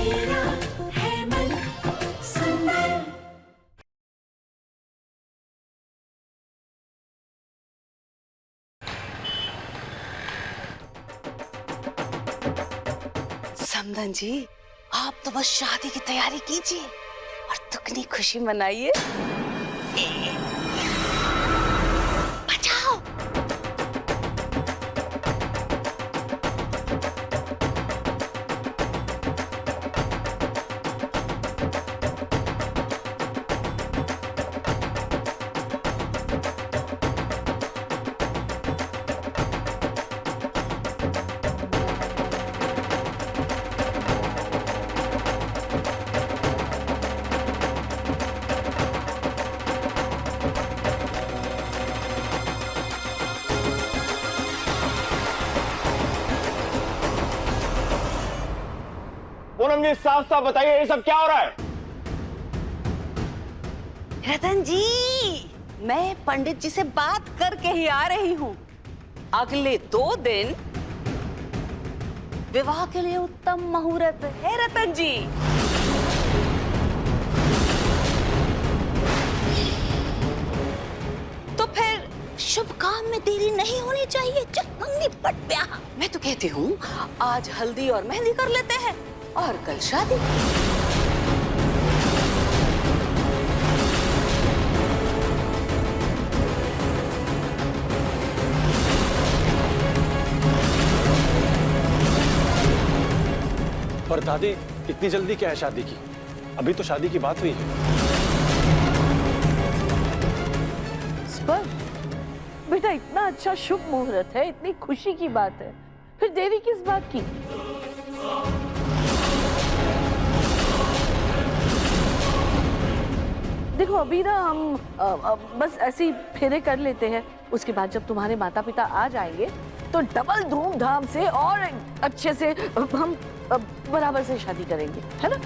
मेरा है मन सुंदर। समधन जी, आप तो बस शादी की तैयारी कीजिए और दुगनी खुशी मनाइए। बचाओ। पूनम जी, साफ साफ बताइए ये सब क्या हो रहा है? रतन जी, मैं पंडित जी से बात करके ही आ रही हूँ। अगले 2 दिन विवाह के लिए उत्तम मुहूर्त है रतन जी। तो फिर शुभ काम में देरी नहीं होनी चाहिए। चल पट ब्याह। मैं तो कहती हूँ आज हल्दी और मेहंदी कर लेते हैं और कल शादी। पर दादी, इतनी जल्दी क्या है शादी की? अभी तो शादी की बात हुई है। बेटा, इतना अच्छा शुभ मुहूर्त है, इतनी खुशी की बात है, फिर देरी किस बात की? देखो अभी ना हम बस ऐसे ही फेरे कर लेते हैं। उसके बाद जब तुम्हारे माता पिता आ जाएंगे तो डबल धूमधाम से और अच्छे से हम बराबर से शादी करेंगे, है ना?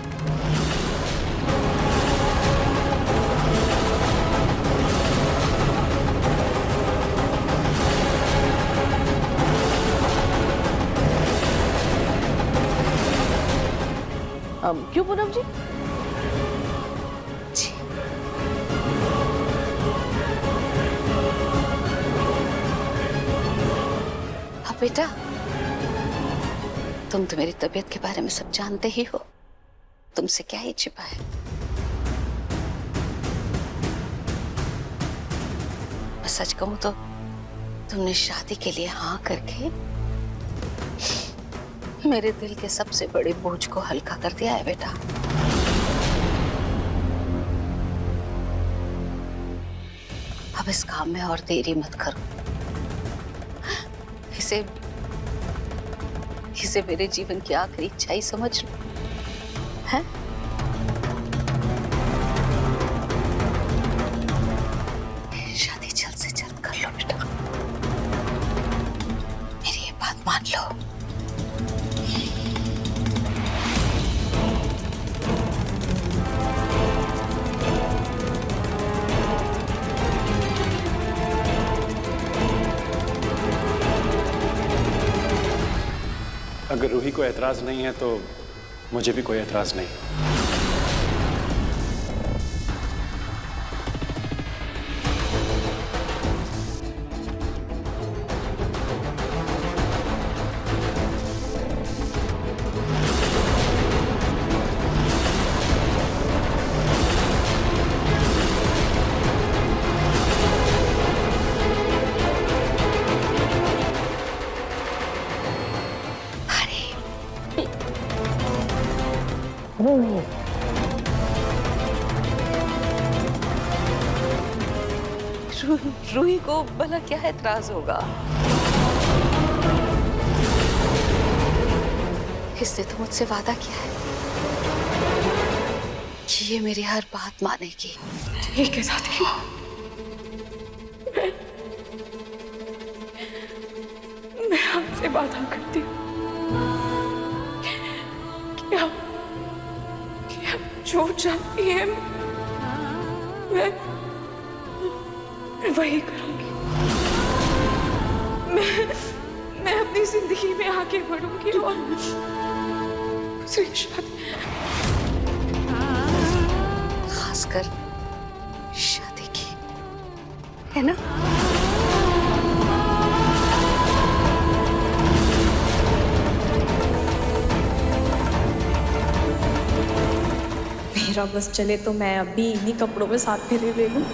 क्यों पूनम जी? हाँ बेटा, तुम तो मेरी तबीयत के बारे में सब जानते ही हो। तुमसे क्या ही छिपा है। मैं सच कहूं तो तुमने शादी के लिए हाँ करके मेरे दिल के सबसे बड़े बोझ को हल्का कर दिया है बेटा। अब इस काम में और देरी मत करो। इसे मेरे जीवन की आखिरी इच्छा ही समझ लो, है? शादी जल्द से जल्द कर लो बेटा। मेरी ये बात मान लो। अगर रूही को एतराज नहीं है तो मुझे भी कोई एतराज नहीं। रूही को भला क्या एतराज होगा? इसने तो मुझसे वादा किया है कि ये मेरी हर बात मानेगी। ठीक है दादी। मैं आपसे वादा करती हूँ कि आप जो चाहती हैं मैं वही करूंगी। मैं अपनी जिंदगी में आगे बढ़ूंगी और दूसरी शादी। खासकर शादी की, है ना? मेरा बस चले तो मैं अभी इन्हीं कपड़ों में 7 फेरे ले लूं।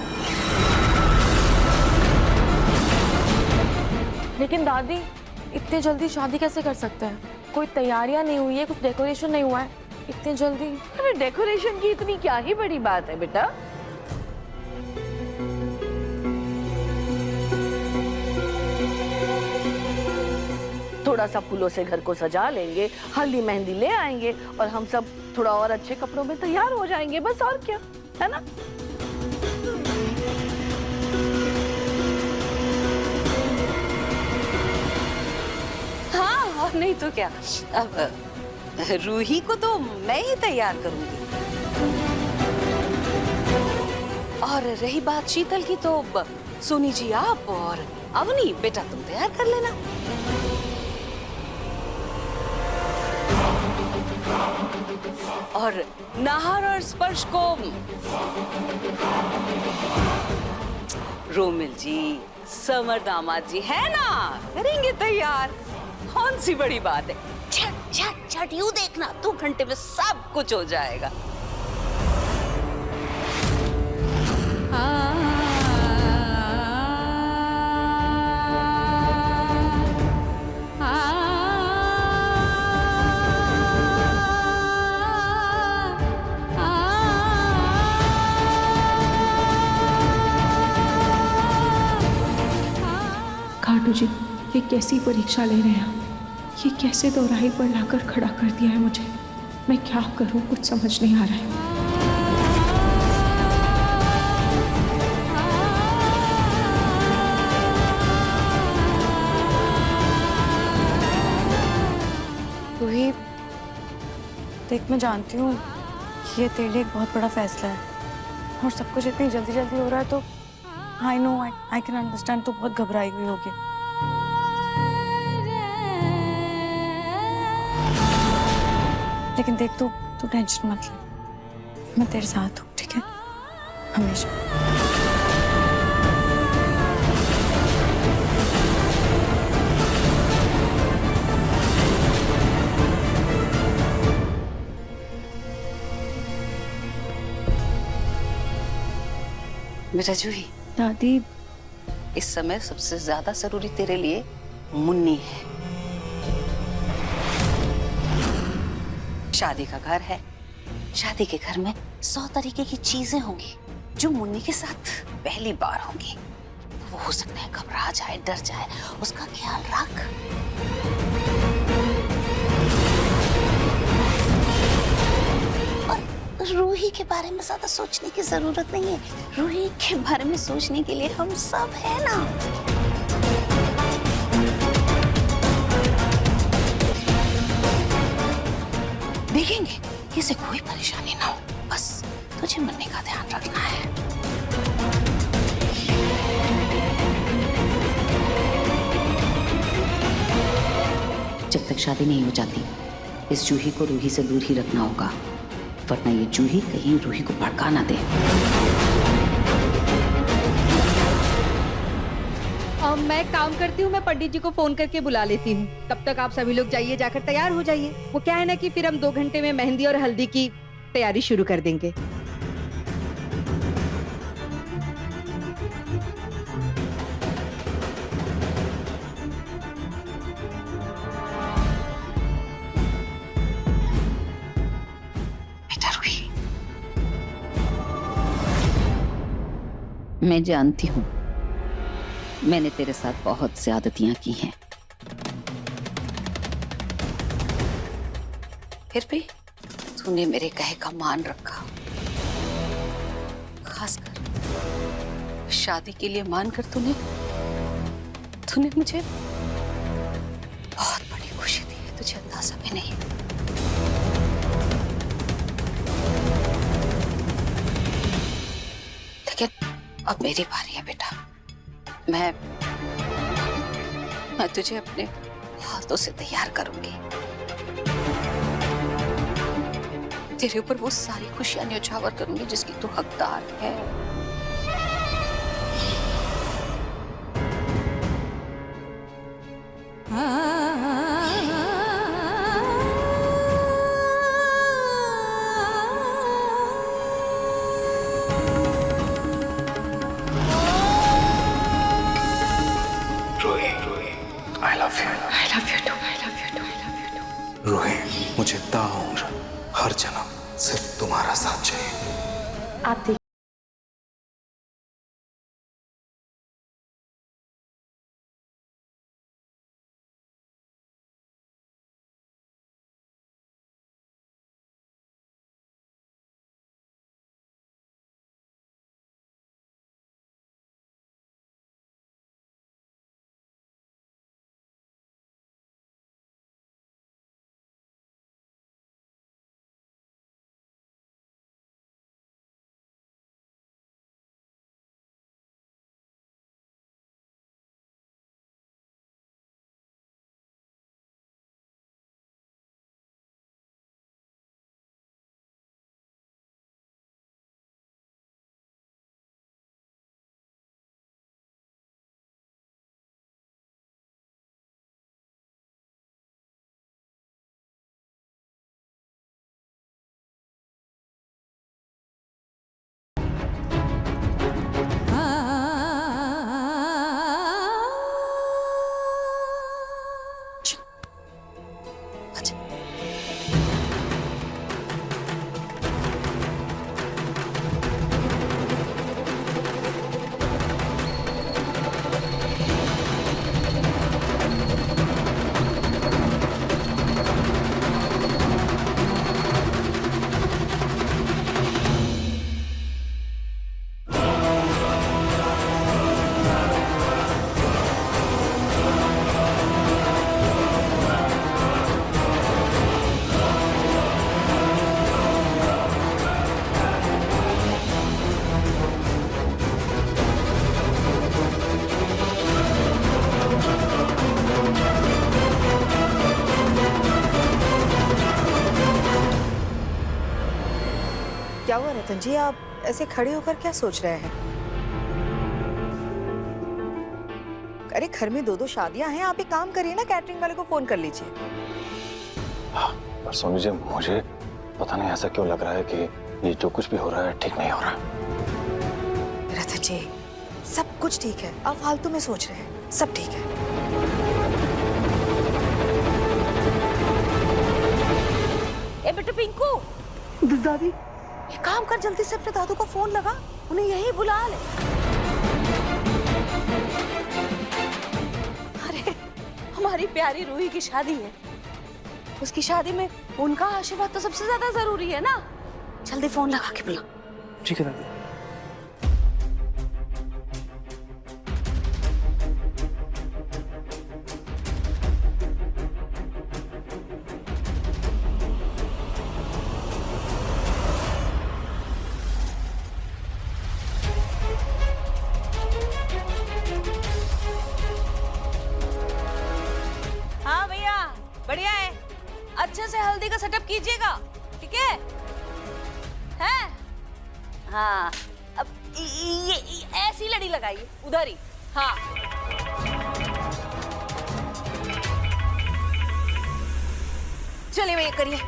लेकिन दादी, इतनी जल्दी शादी कैसे कर सकते हैं? कोई तैयारियां नहीं हुई है, कुछ डेकोरेशन नहीं हुआ है, इतनी जल्दी? अरे डेकोरेशन की इतनी क्या ही बड़ी बात है बेटा। थोड़ा सा फूलों से घर को सजा लेंगे, हल्दी मेहंदी ले आएंगे और हम सब थोड़ा और अच्छे कपड़ों में तैयार हो जाएंगे, बस और क्या, है ना? हाँ, और नहीं तो क्या। अब रूही को तो मैं ही तैयार करूंगी। और रही बात शीतल की, तो सोनी जी आप और अवनी बेटा तुम तैयार कर लेना। और नाहर और स्पर्श को रोमिल जी, समर दामाद जी है ना, करेंगे तैयार। कौन सी बड़ी बात है, झट झट झट यूं देखना, 2 घंटे में सब कुछ हो जाएगा। खाटू जी, ये कैसी परीक्षा ले रहे हैं? ये कैसे दोराही पर लाकर खड़ा कर दिया है मुझे? मैं क्या करूं, कुछ समझ नहीं आ रहा है। रूही, देख मैं जानती हूँ ये तेरे लिए एक बहुत बड़ा फैसला है और सब कुछ इतनी जल्दी जल्दी हो रहा है, तो I know, I can understand, तू बहुत घबराई हुई होगी। लेकिन देख, तू टेंशन मत ले, मैं तेरे साथ हूँ, ठीक है? हमेशा। बेटा जूही, दादी, इस समय सबसे ज्यादा जरूरी तेरे लिए मुन्नी है। शादी का घर है, शादी के घर में 100 तरीके की चीजें होंगी जो मुन्नी के साथ पहली बार होंगी। वो हो सकता है घबरा जाए, डर जाए, उसका ख्याल रख। और रूही के बारे में ज्यादा सोचने की जरूरत नहीं है। रूही के बारे में सोचने के लिए हम सब है ना। देखेंगे किसे कोई परेशानी ना हो, बस तुझे मुन्नी का ध्यान रखना है। जब तक शादी नहीं हो जाती, इस जूही को रूही से दूर ही रखना होगा, वरना ये जूही कहीं रूही को भड़का ना दे। मैं काम करती हूँ, मैं पंडित जी को फोन करके बुला लेती हूँ। तब तक आप सभी लोग जाइए, जाकर तैयार हो जाइए। वो क्या है ना कि फिर हम 2 घंटे में मेहंदी और हल्दी की तैयारी शुरू कर देंगे। बेटा रूही, मैं जानती हूँ मैंने तेरे साथ बहुत ज्यादतियां की हैं, फिर भी तूने मेरे कहे का मान रखा। खासकर शादी के लिए मानकर तूने मुझे बहुत बड़ी खुशी दी है, तुझे अंदाजा भी नहीं। लेकिन अब मेरी बारी है बेटा। मैं तुझे अपने हाथों से तैयार करूंगी। तेरे ऊपर वो सारी खुशियां न्यौछावर करूंगी जिसकी तू हकदार है। रूही, मुझे ताउम्र हर जन्म सिर्फ तुम्हारा साथ चाहिए। आप देखिए क्या हुआ रतन जी, आप ऐसे खड़े होकर क्या सोच रहे हैं? अरे घर में 2-2 शादियां हैं, आप एक काम करिए ना, कैटरिंग वाले को फोन कर लीजिए। हाँ, पर सोनी जी, मुझे पता नहीं ऐसा क्यों लग रहा है कि ये जो कुछ भी हो रहा है ठीक नहीं हो रहा। रतन जी, सब कुछ ठीक है, आप फालतू में सोच रहे हैं, सब ठीक है। ए बेटे पिंकू, दादी एक काम कर, जल्दी से अपने दादू को फोन लगा, उन्हें यही बुला ले। अरे हमारी प्यारी रूही की शादी है, उसकी शादी में उनका आशीर्वाद तो सबसे ज्यादा जरूरी है ना। जल्दी फोन लगा के बुला। ठीक है दादी। हाँ भैया, बढ़िया है, अच्छे से हल्दी का सेटअप कीजिएगा, ठीक है? हैं? हाँ, अब ये ऐसी लड़ी लगाइए, उधर ही। हाँ, चलिए भैया करिए।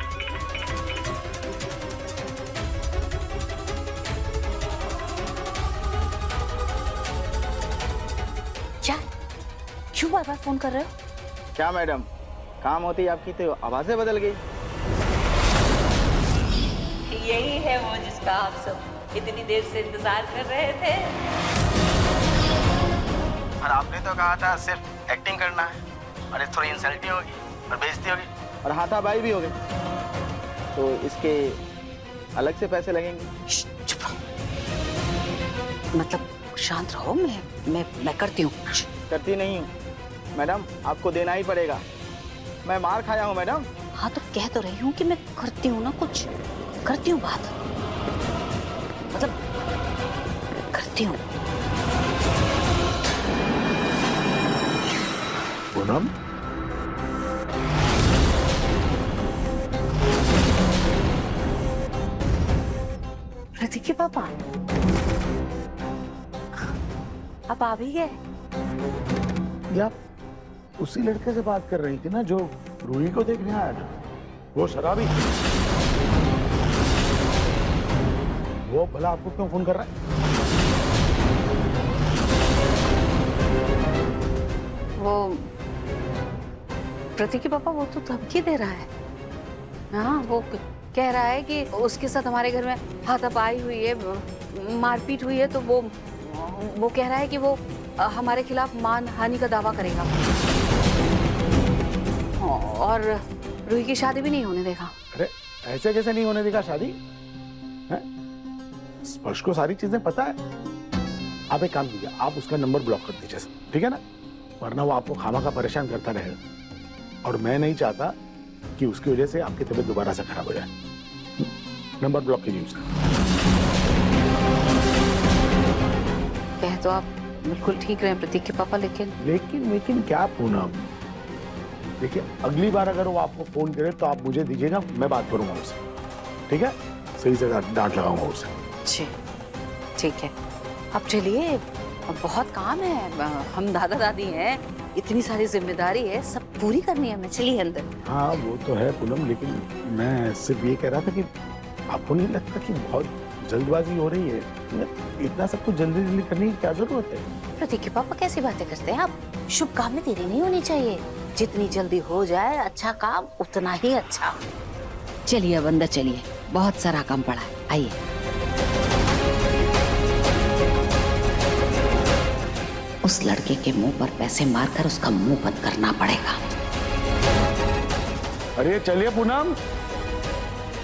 क्या? क्यों बार-बार फोन कर रहे हो? क्या मैडम, काम होती आपकी तो आवाजें बदल गई। यही है वो जिसका आप सब इतनी देर से इंतजार कर रहे थे। और आपने तो कहा था सिर्फ एक्टिंग करना है, और थोड़ी इंसल्ट होगी और बेइज्जती होगी और हाथापाई भी हो गई, तो इसके अलग से पैसे लगेंगे। चुप रहो। मतलब शांत रहो, मैं करती हूँ। करती नहीं हूँ मैडम, आपको देना ही पड़ेगा, मैं मार खाया हूँ मैडम। हाँ तो कह तो रही हूँ कि मैं करती हूँ ना, कुछ करती हूँ बात, मतलब करती हूँ। पूनम, प्रतीक के पापा आप आ भी गए? ये आप उसी लड़के से बात कर रही थी ना जो रूही को देखने आया था, वो शराबी। वो भला आपको क्यों फोन कर रहा है? वो प्रतीक के पापा वो तो धमकी दे रहा है। हाँ, वो कह रहा है कि उसके साथ हमारे घर में हाथापाई हुई है, मारपीट हुई है, तो वो कह रहा है कि वो हमारे खिलाफ मान हानि का दावा करेगा और रूही की शादी भी नहीं होने देगा। अरे ऐसे कैसे नहीं होने देगा शादी? स्पर्श को सारी चीजें पता है। आप एक काम कीजिए, आप उसका नंबर ब्लॉक कर दीजिए, ठीक है ना? वरना वो आपको खामा का परेशान करता रहेगा और मैं नहीं चाहता कि उसकी वजह से आपकी तबीयत दोबारा से खराब हो जाए। नंबर ब्लॉक कीजिए उसका। कह तो आप बिल्कुल ठीक रहे प्रतीक के पापा, लेकिन क्या पूनम? देखिए, अगली बार अगर वो आपको फोन करे तो आप मुझे दीजिएगा, मैं बात करूंगा उससे, ठीक है? सही से डांट लगाऊंगा उसे। जी ठीक है, अब चलिए, बहुत काम है, हम दादा दादी हैं, इतनी सारी जिम्मेदारी है, सब पूरी करनी है हमें। चलिए अंदर। हाँ वो तो है पूनम, लेकिन मैं सिर्फ ये कह रहा था कि आपको नहीं लगता कि बहुत जल्दबाजी हो रही है? इतना सब कुछ जल्दी जल्दी करने की क्या जरूरत है? प्रतीक के पापा कैसी बातें करते हैं आप? शुभ काम में देरी नहीं होनी चाहिए, जितनी जल्दी हो जाए अच्छा काम उतना ही अच्छा। चलिए अब अंदर चलिए, बहुत सारा काम पड़ा है, आइए। उस लड़के के मुंह पर पैसे मारकर उसका मुंह बंद करना पड़ेगा। अरे चलिए पूनम।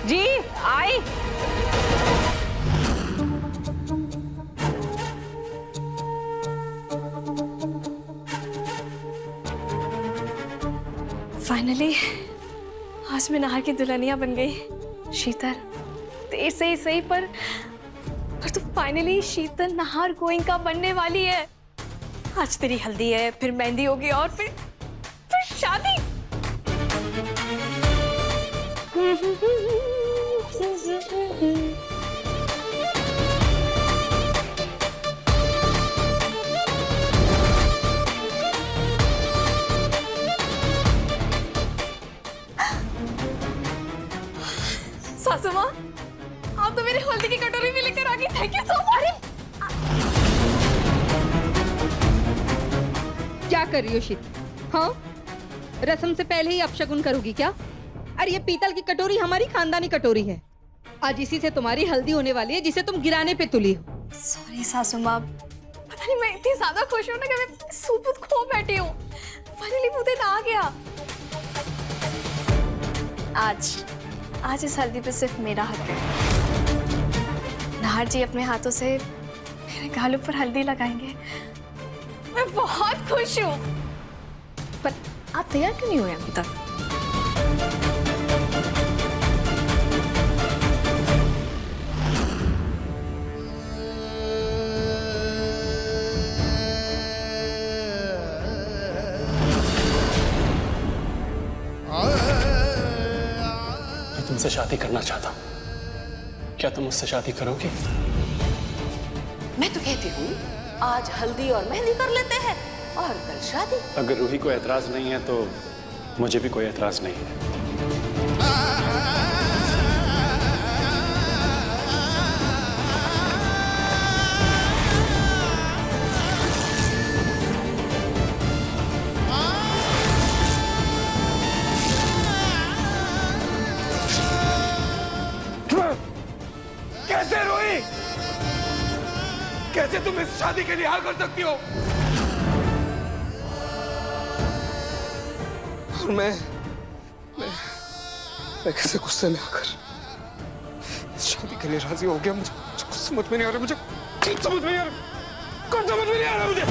जी आई। फाइनली आज मैं नाहर की दुल्हनिया बन गई। शीतल, देर से ही सही पर तो फाइनली शीतल नाहर गोइंका बनने वाली है। आज तेरी हल्दी है, फिर मेहंदी होगी और फिर शादी। सासू माँ, आप तो मेरी हल्दी की कटोरी भी लेकर आ गई। Thank you so much. क्या कर रही हो शीतल? हाँ, रस्म से पहले ही अपशगुन करोगी क्या? अरे ये पीतल की कटोरी हमारी खानदानी कटोरी है। आज इसी से तुम्हारी हल्दी होने वाली है जिसे तुम गिराने पे तुली हो। सॉरी सासू माँ, पता नहीं मैं इतनी ज्यादा खुश हूँ ना कि मैं सूपुत खो बैठी हूँ। फाइनली वो दिन आ गया। आज इस हल्दी पे सिर्फ मेरा हक है। नाहर जी अपने हाथों से मेरे गालों पर हल्दी लगाएंगे। मैं बहुत खुश हूँ। पर आप तैयार क्यों नहीं हुए अभी तक? मैं तुमसे शादी करना चाहता हूँ, क्या तुम मुझसे शादी करोगी? मैं तो कहती हूँ आज हल्दी और मेहंदी कर लेते हैं और कल शादी। अगर रूही को एतराज नहीं है तो मुझे भी कोई एतराज नहीं है। कैसे रूही? कैसे तुम इस शादी के लिए हाँ कर सकती हो? और मैं कैसे गुस्से में आकर इस शादी के लिए राजी हो गया? मुझे कुछ समझ में नहीं आ रहा, मुझे कुछ समझ में नहीं आ रहा, कुछ समझ में नहीं आ रहा मुझे।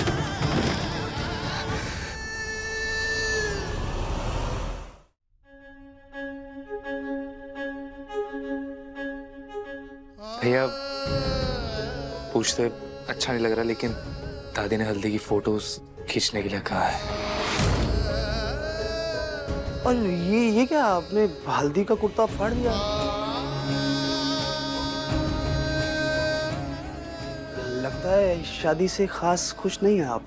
भैया पूछते अच्छा नहीं लग रहा, लेकिन दादी ने हल्दी की फोटोज खींचने के लिए कहा है। और ये क्या आपने हल्दी का कुर्ता फाड़ दिया? लगता है शादी से खास खुश नहीं है आप,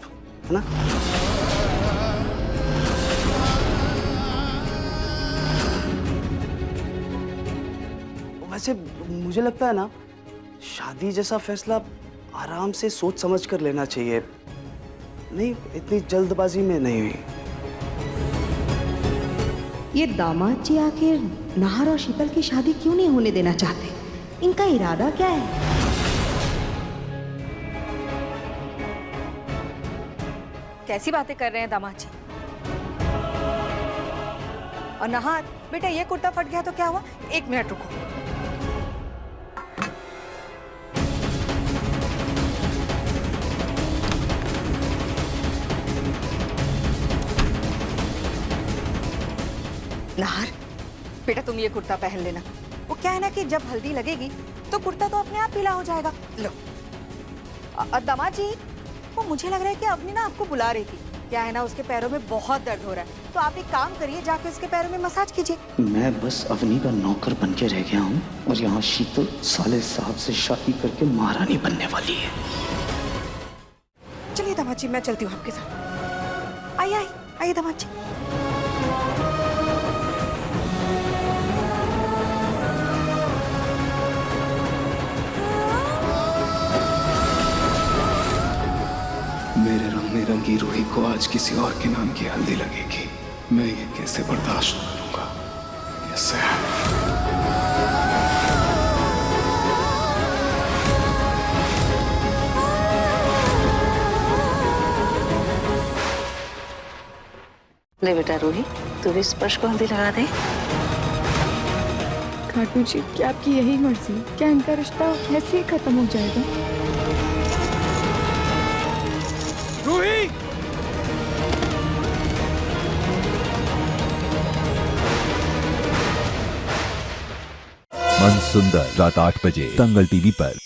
है ना? वैसे मुझे लगता है ना, शादी जैसा फैसला आराम से सोच समझ कर लेना चाहिए, नहीं इतनी जल्दबाजी में नहीं हुई। ये दामाद जी आखिर नाहर और शीतल की शादी क्यों नहीं होने देना चाहते? इनका इरादा क्या है? कैसी बातें कर रहे हैं दामाद जी? और नहार बेटा, ये कुर्ता फट गया तो क्या हुआ? 1 मिनट रुको। नहार बेटा, तुम ये कुर्ता पहन लेना। वो क्या है ना कि जब हल्दी लगेगी तो कुर्ता तो अपने आप पीला हो जाएगा। लो। दामाद जी, वो मुझे लग रहा है कि अवनी ना आपको बुला रही थी। क्या है ना, उसके पैरों में बहुत दर्द हो रहा है, तो आप एक काम करिए, जाके उसके पैरों में मसाज कीजिए। मैं बस अवनी का नौकर बन के रह गया हूँ और यहाँ शीतल साले साहब से शादी करके महारानी बनने वाली है। चलिए दामाद जी, मैं चलती हूँ आपके साथ। आइए आइए आइए दामाद जी। मेरे रंग रंगी रूही को आज किसी और के नाम की हल्दी लगेगी। मैं ये कैसे बर्दाश्त करूंगा? कैसे? ले बेटा रूही, तू भी स्पर्श को हल्दी लगा दे। खाटू जी, क्या आपकी यही मर्जी? क्या इनका रिश्ता ऐसे ही खत्म हो जाएगा? रूही! मन सुंदर रात 8 बजे दंगल टीवी पर।